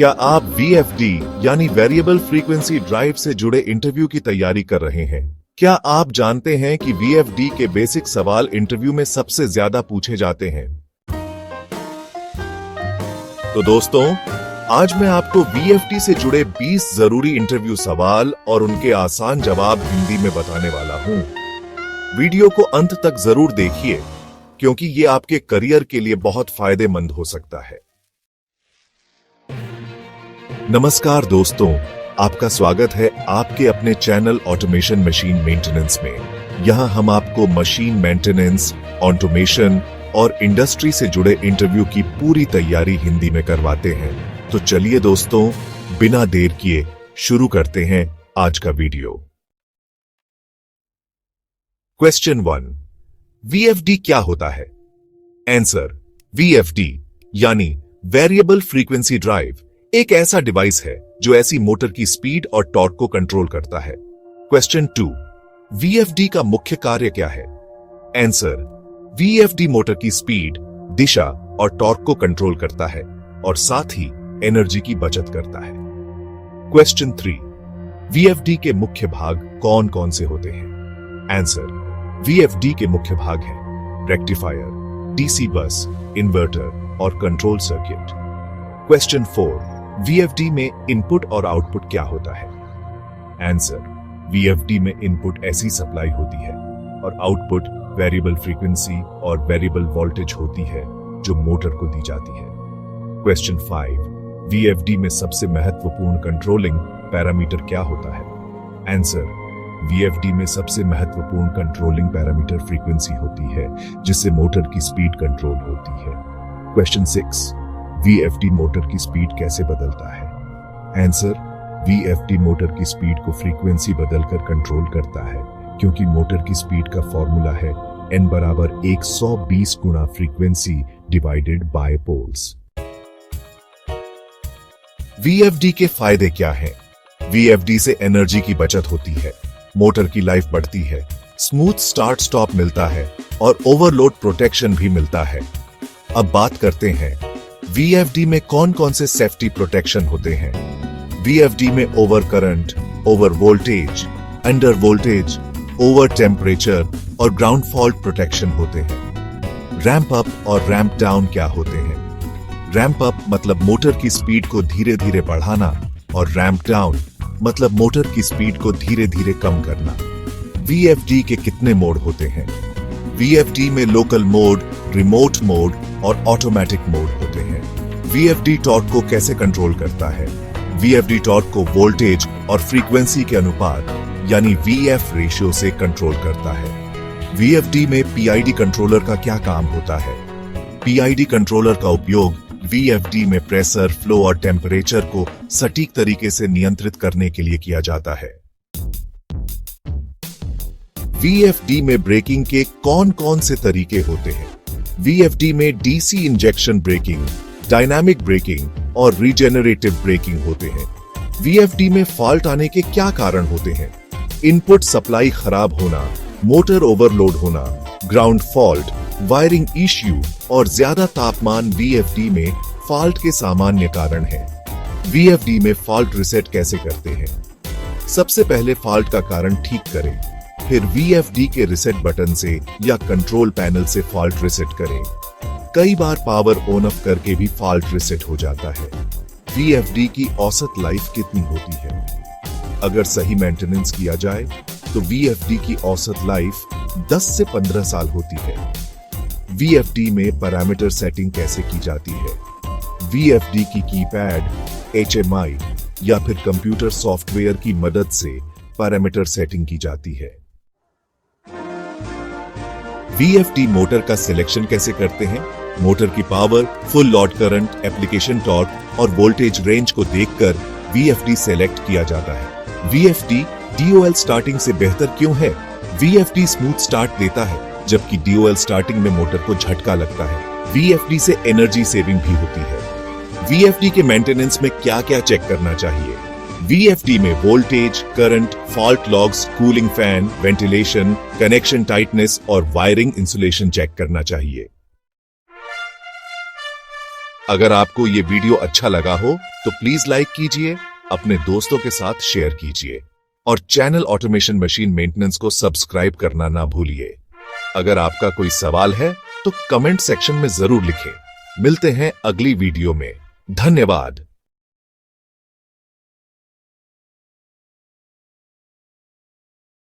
क्या आप VFD यानी वेरिएबल फ्रीक्वेंसी ड्राइव से जुड़े इंटरव्यू की तैयारी कर रहे हैं? क्या आप जानते हैं कि VFD के बेसिक सवाल इंटरव्यू में सबसे ज्यादा पूछे जाते हैं? तो दोस्तों, आज मैं आपको VFD से जुड़े 20 जरूरी इंटरव्यू सवाल और उनके आसान जवाब हिंदी में बताने वाला हूं। वीडियो को अंत तक जरूर देखिए, क्योंकि ये आपके करियर के लिए बहुत फायदेमंद हो सकता है। नमस्कार दोस्तों, आपका स्वागत है आपके अपने चैनल ऑटोमेशन मशीन मेंटेनेंस में। यहां हम आपको मशीन मेंटेनेंस, ऑटोमेशन और इंडस्ट्री से जुड़े इंटरव्यू की पूरी तैयारी हिंदी में करवाते हैं। तो चलिए दोस्तों, बिना देर किए शुरू करते हैं आज का वीडियो। क्वेश्चन 1, VFD क्या होता है? आंसर, VFD यानी वेरिएबल फ्रीक्वेंसी ड्राइव एक ऐसा डिवाइस है जो ऐसी मोटर की स्पीड और टॉर्क को कंट्रोल करता है। क्वेश्चन 2, VFD का मुख्य कार्य क्या है? आंसर, VFD मोटर की स्पीड, दिशा और टॉर्क को कंट्रोल करता है और साथ ही एनर्जी की बचत करता है। क्वेश्चन 3, VFD के मुख्य भाग कौन कौन से होते हैं? आंसर, VFD के मुख्य भाग हैं रेक्टिफायर, DC बस, इन्वर्टर और कंट्रोल सर्किट। क्वेश्चन 4, VFD में इनपुट और आउटपुट क्या होता है? आंसर, VFD में इनपुट ऐसी सप्लाई होती है और आउटपुट वेरिएबल फ्रीक्वेंसी और वेरिएबल वोल्टेज होती है जो मोटर को दी जाती है। क्वेश्चन 5, VFD में सबसे महत्वपूर्ण कंट्रोलिंग पैरामीटर क्या होता है? आंसर, VFD में सबसे महत्वपूर्ण कंट्रोलिंग पैरामीटर फ्रीक्वेंसी होती है जिससे मोटर की स्पीड कंट्रोल होती है। क्वेश्चन 6, VFD मोटर की स्पीड कैसे बदलता है? आंसर, VFD मोटर की स्पीड को फ्रीक्वेंसी बदलकर कंट्रोल करता है, क्योंकि मोटर की स्पीड का फॉर्मूला है N बराबर 120 गुना frequency divided by poles. VFD के फायदे क्या हैं? VFD से एनर्जी की बचत होती है, मोटर की लाइफ बढ़ती है, स्मूथ स्टार्ट स्टॉप मिलता है और ओवरलोड प्रोटेक्शन भी मिलता है। अब बात करते हैं VFD में कौन कौन से सेफ्टी प्रोटेक्शन होते हैं। VFD में over current, over voltage, under voltage, over temperature और ग्राउंड फॉल्ट प्रोटेक्शन होते हैं। रैंप अप और रैंप डाउन क्या होते हैं? रैंप अप मतलब मोटर की स्पीड को धीरे धीरे बढ़ाना और रैंप डाउन मतलब मोटर की स्पीड को धीरे धीरे कम करना। VFD के कितने मोड होते हैं? VFD में लोकल मोड, रिमोट मोड और ऑटोमेटिक मोड होते हैं। VFD टॉर्क को कैसे कंट्रोल करता है? VFD टॉर्क को वोल्टेज और फ्रीक्वेंसी के अनुपात यानी VF रेशियो से कंट्रोल करता है। VFD में PID कंट्रोलर का क्या काम होता है? PID कंट्रोलर का उपयोग VFD में प्रेशर, फ्लो और टेम्परेचर को सटीक तरीके से नियंत्रित करने के लिए किया जाता है। VFD में ब्रेकिंग के कौन कौन से तरीके होते हैं? VFD में DC injection braking, dynamic braking और रीजेनरेटिव ब्रेकिंग होते हैं। VFD में फॉल्ट आने के क्या कारण होते हैं? इनपुट सप्लाई खराब होना, मोटर ओवरलोड होना, ग्राउंड फॉल्ट, वायरिंग इश्यू और ज्यादा तापमान VFD में फॉल्ट के सामान्य कारण हैं। VFD में फॉल्ट रिसेट कैसे करते हैं? सबसे पहले फॉल्ट का कारण ठीक करें, फिर VFD के रिसेट बटन से या कंट्रोल पैनल से फॉल्ट रिसेट करें। कई बार पावर ऑन ऑफ करके भी फॉल्ट रिसेट हो जाता है। VFD की औसत लाइफ कितनी होती है? अगर सही मेंटेनेंस किया जाए तो VFD की औसत लाइफ 10 से 15 साल होती है। VFD में पैरामीटर सेटिंग कैसे की जाती है? VFD की कीपैड, HMI या फिर कंप्यूटर सॉफ्टवेयर की मदद से पैरामीटर सेटिंग की जाती है। VFD मोटर का सिलेक्शन कैसे करते हैं? मोटर की power, full load current, application torque और वोल्टेज रेंज को देखकर VFD सेलेक्ट किया जाता है। VFD DOL स्टार्टिंग से बेहतर क्यों है? VFD स्मूथ स्टार्ट देता है, जबकि DOL स्टार्टिंग में मोटर को झटका लगता है। VFD से एनर्जी सेविंग भी होती है। VFD के मेंटेनेंस में क्या-क्या चेक करना चाहिए? VFD में voltage, current, fault logs, cooling fan, ventilation, connection tightness और वायरिंग इंसुलेशन चेक करना चाहिए। अगर आपको ये वीडियो अच्छा लगा हो तो प्लीज लाइक कीजिए, अपने दोस्तों के साथ शेयर कीजिए और चैनल ऑटोमेशन मशीन मेंटेनेंस को सब्सक्राइब करना ना भूलिए। अगर आपका कोई सवाल है तो कमेंट सेक्शन में जरूर लिखें। मिलते हैं अगली वीडियो में। धन्यवाद।